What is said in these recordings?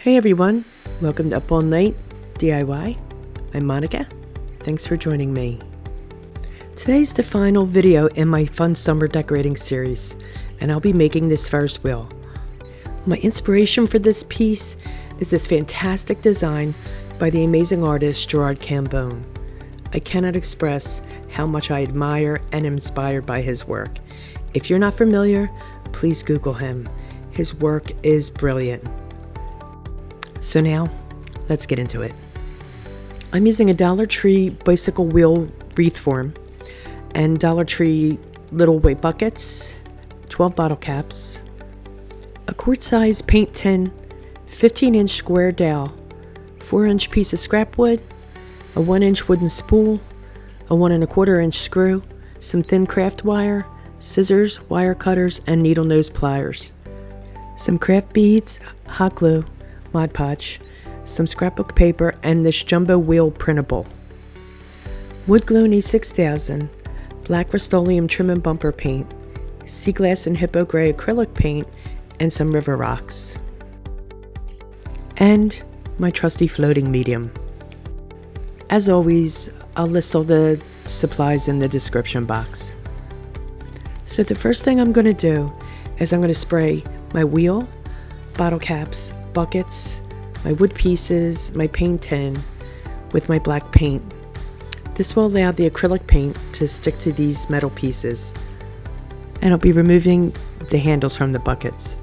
Hey everyone, welcome to Up All Night DIY. I'm Monica. Thanks for joining me. Today's the final video in my fun summer decorating series, and I'll be making this Ferris wheel. My inspiration for this piece is this fantastic design by the amazing artist Gerard Cambon. I cannot express how much I admire and am inspired by his work. If you're not familiar, please Google him. His work is brilliant. So now, let's get into it. I'm using a Dollar Tree bicycle wheel wreath form and Dollar Tree little weight buckets, 12 bottle caps, a quart size paint tin, 15-inch square dowel, 4-inch piece of scrap wood, a 1-inch wooden spool, a 1 1/4-inch screw, some thin craft wire, scissors, wire cutters, and needle nose pliers, some craft beads, hot glue, Mod Podge, some scrapbook paper, and this jumbo wheel printable. Wood glue E6000, black Rustoleum trim and bumper paint, sea glass and hippo gray acrylic paint, and some river rocks. And my trusty floating medium. As always, I'll list all the supplies in the description box. So the first thing I'm going to do is I'm going to spray my wheel, bottle caps, buckets, my wood pieces, my paint tin with my black paint. This will allow the acrylic paint to stick to these metal pieces. And I'll be removing the handles from the buckets.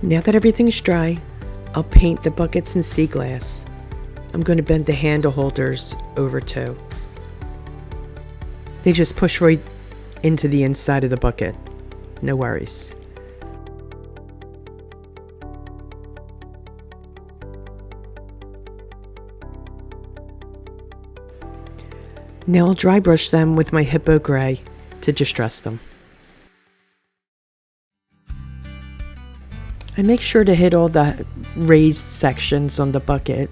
Now that everything's dry, I'll paint the buckets in sea glass. I'm going to bend the handle holders over too. They just push right into the inside of the bucket. No worries. Now I'll dry brush them with my hippo gray to distress them. I make sure to hit all the raised sections on the bucket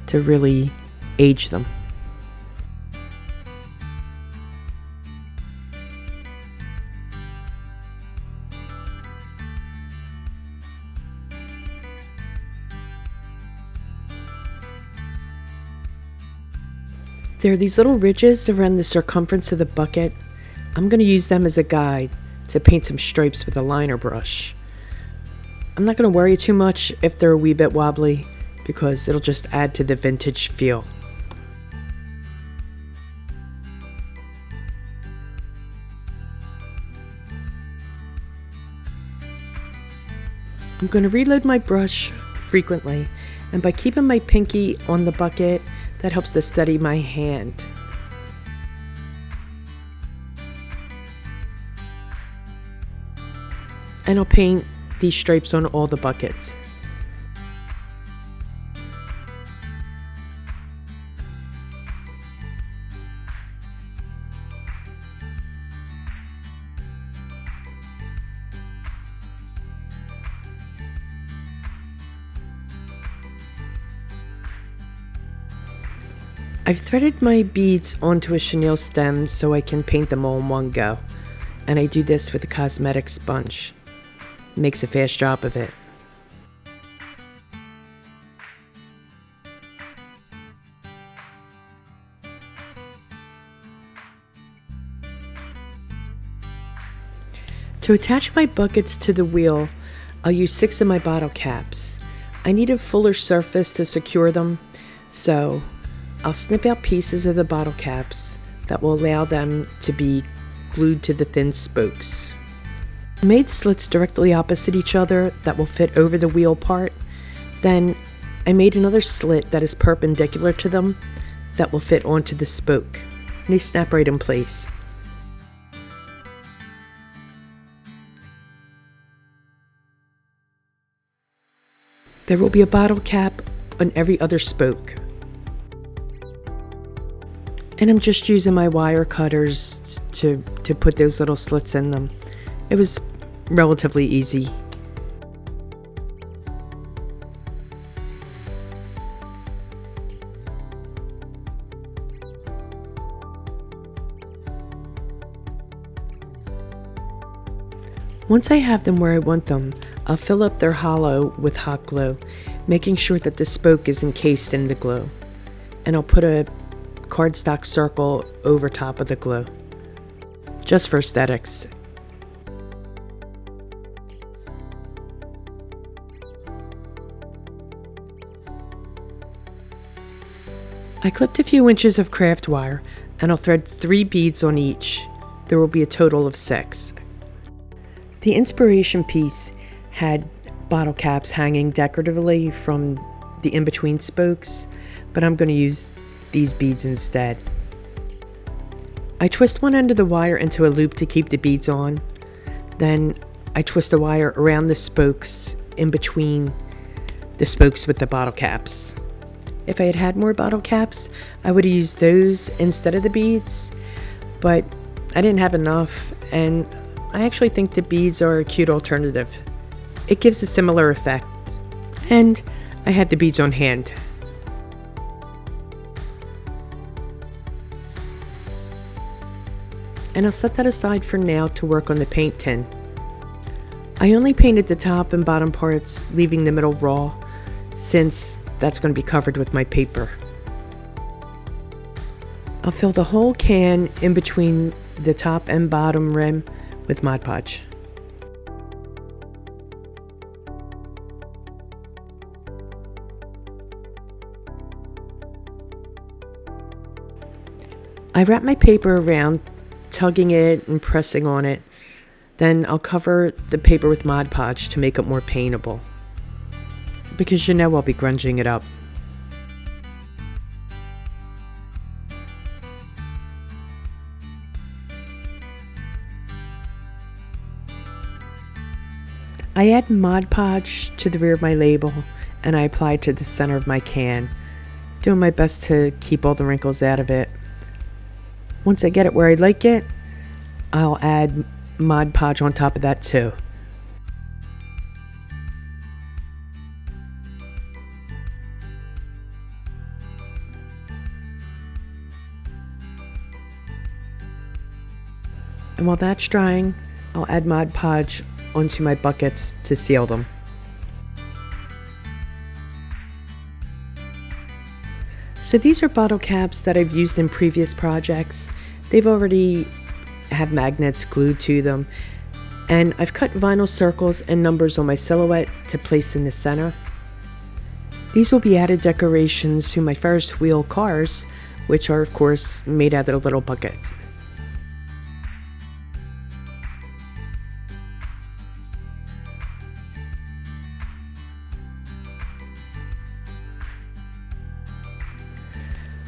to really age them. There are these little ridges around the circumference of the bucket. I'm going to use them as a guide to paint some stripes with a liner brush. I'm not going to worry too much if they're a wee bit wobbly because it'll just add to the vintage feel. I'm going to reload my brush frequently, and by keeping my pinky on the bucket, that helps to steady my hand. And I'll paint these stripes on all the buckets. I've threaded my beads onto a chenille stem so I can paint them all in one go, and I do this with a cosmetic sponge. Makes a fast job of it. To attach my buckets to the wheel, I'll use 6 of my bottle caps. I need a fuller surface to secure them, so I'll snip out pieces of the bottle caps that will allow them to be glued to the thin spokes. I made slits directly opposite each other that will fit over the wheel part. Then I made another slit that is perpendicular to them that will fit onto the spoke. And they snap right in place. There will be a bottle cap on every other spoke. And I'm just using my wire cutters to put those little slits in them. It was relatively easy. Once I have them where I want them, I'll fill up their hollow with hot glue, making sure that the spoke is encased in the glue. And I'll put a cardstock circle over top of the glue, just for aesthetics. I clipped a few inches of craft wire and I'll thread 3 beads on each. There will be a total of 6. The inspiration piece had bottle caps hanging decoratively from the in-between spokes, but I'm going to use these beads instead. I twist one end of the wire into a loop to keep the beads on. Then I twist the wire around the spokes in between the spokes with the bottle caps. If I had had more bottle caps, I would have used those instead of the beads, but I didn't have enough, and I actually think the beads are a cute alternative. It gives a similar effect, and I had the beads on hand. And I'll set that aside for now to work on the paint tin. I only painted the top and bottom parts, leaving the middle raw, since that's going to be covered with my paper. I'll fill the whole can in between the top and bottom rim with Mod Podge. I wrap my paper around, tugging it and pressing on it. Then I'll cover the paper with Mod Podge to make it more paintable, because you know I'll be grunging it up. I add Mod Podge to the rear of my label and I apply it to the center of my can, doing my best to keep all the wrinkles out of it. Once I get it where I like it, I'll add Mod Podge on top of that too. And while that's drying, I'll add Mod Podge onto my buckets to seal them. So these are bottle caps that I've used in previous projects. They've already have magnets glued to them, and I've cut vinyl circles and numbers on my silhouette to place in the center. These will be added decorations to my Ferris wheel cars, which are of course made out of little buckets.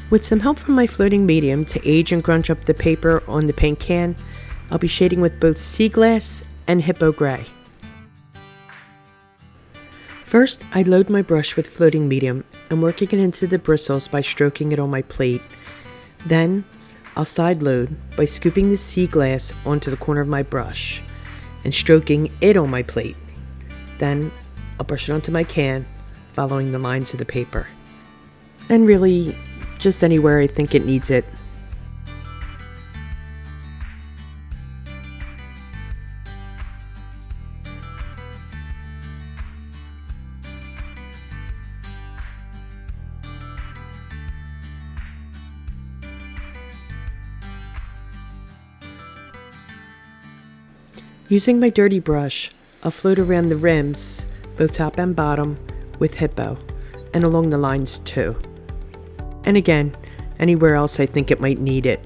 With some help from my floating medium to age and grunge up the paper on the paint can, I'll be shading with both sea glass and hippo gray. First, I load my brush with floating medium and working it into the bristles by stroking it on my plate. Then, I'll side load by scooping the sea glass onto the corner of my brush and stroking it on my plate. Then, I'll brush it onto my can, following the lines of the paper. And really, just anywhere I think it needs it. Using my dirty brush, I'll float around the rims, both top and bottom, with hippo, and along the lines too. And again, anywhere else I think it might need it.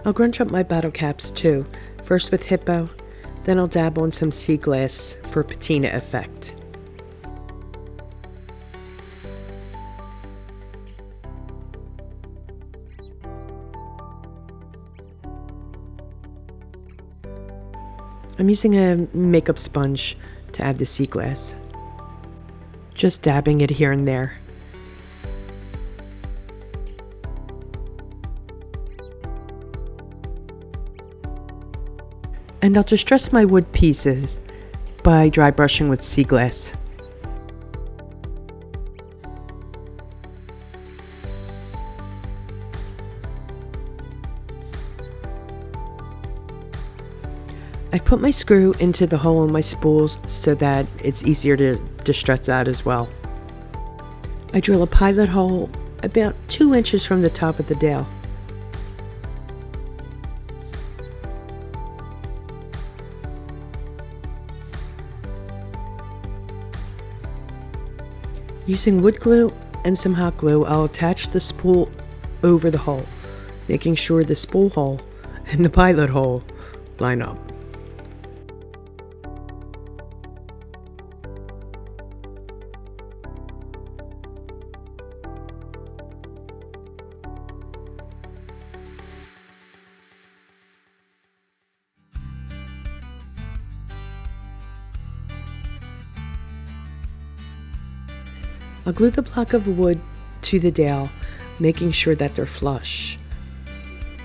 I'll grunge up my bottle caps too, first with hippo, then I'll dab on some sea glass for patina effect. I'm using a makeup sponge to add the sea glass. Just dabbing it here and there. And I'll distress my wood pieces by dry brushing with sea glass. I put my screw into the hole in my spools so that it's easier to distress out as well. I drill a pilot hole about 2 inches from the top of the dowel. Using wood glue and some hot glue, I'll attach the spool over the hole, making sure the spool hole and the pilot hole line up. I'll glue the block of wood to the dowel, making sure that they're flush.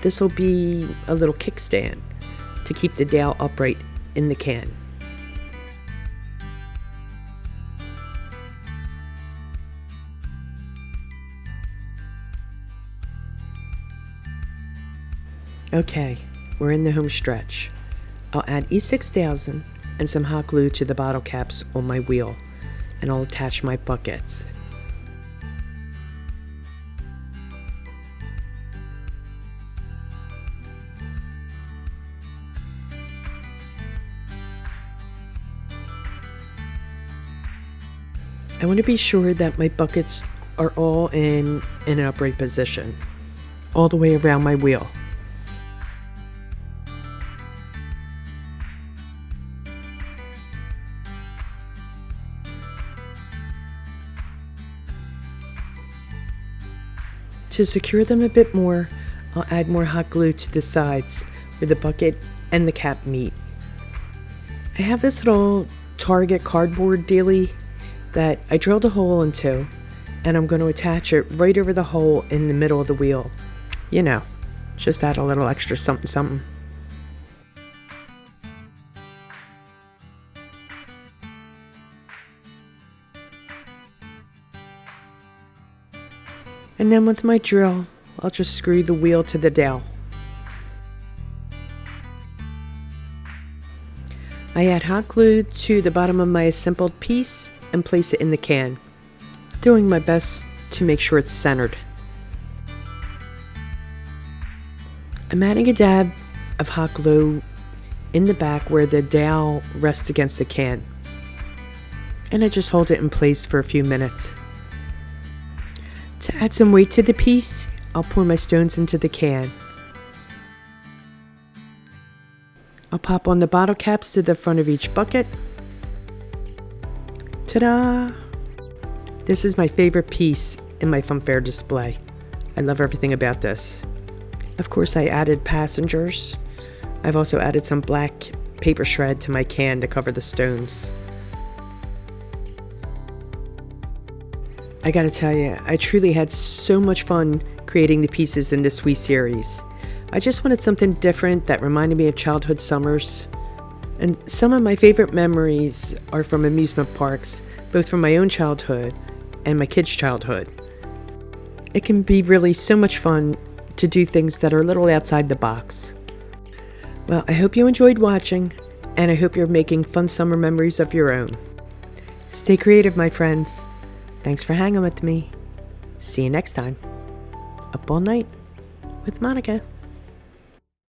This will be a little kickstand to keep the dowel upright in the can. Okay, we're in the home stretch. I'll add E6000 and some hot glue to the bottle caps on my wheel, and I'll attach my buckets. I want to be sure that my buckets are all in an upright position, all the way around my wheel. To secure them a bit more, I'll add more hot glue to the sides where the bucket and the cap meet. I have this little Target cardboard dealie that I drilled a hole into, and I'm going to attach it right over the hole in the middle of the wheel. You know, just add a little extra something something. And then with my drill, I'll just screw the wheel to the dowel. I add hot glue to the bottom of my assembled piece and place it in the can, doing my best to make sure it's centered. I'm adding a dab of hot glue in the back where the dowel rests against the can, and I just hold it in place for a few minutes. To add some weight to the piece, I'll pour my stones into the can. I'll pop on the bottle caps to the front of each bucket. Ta-da! This is my favorite piece in my funfair display. I love everything about this. Of course, I added passengers. I've also added some black paper shred to my can to cover the stones. I gotta tell you, I truly had so much fun creating the pieces in this wee series. I just wanted something different that reminded me of childhood summers. And some of my favorite memories are from amusement parks, both from my own childhood and my kids' childhood. It can be really so much fun to do things that are a little outside the box. Well, I hope you enjoyed watching, and I hope you're making fun summer memories of your own. Stay creative, my friends. Thanks for hanging with me. See you next time. Up all night with Monica.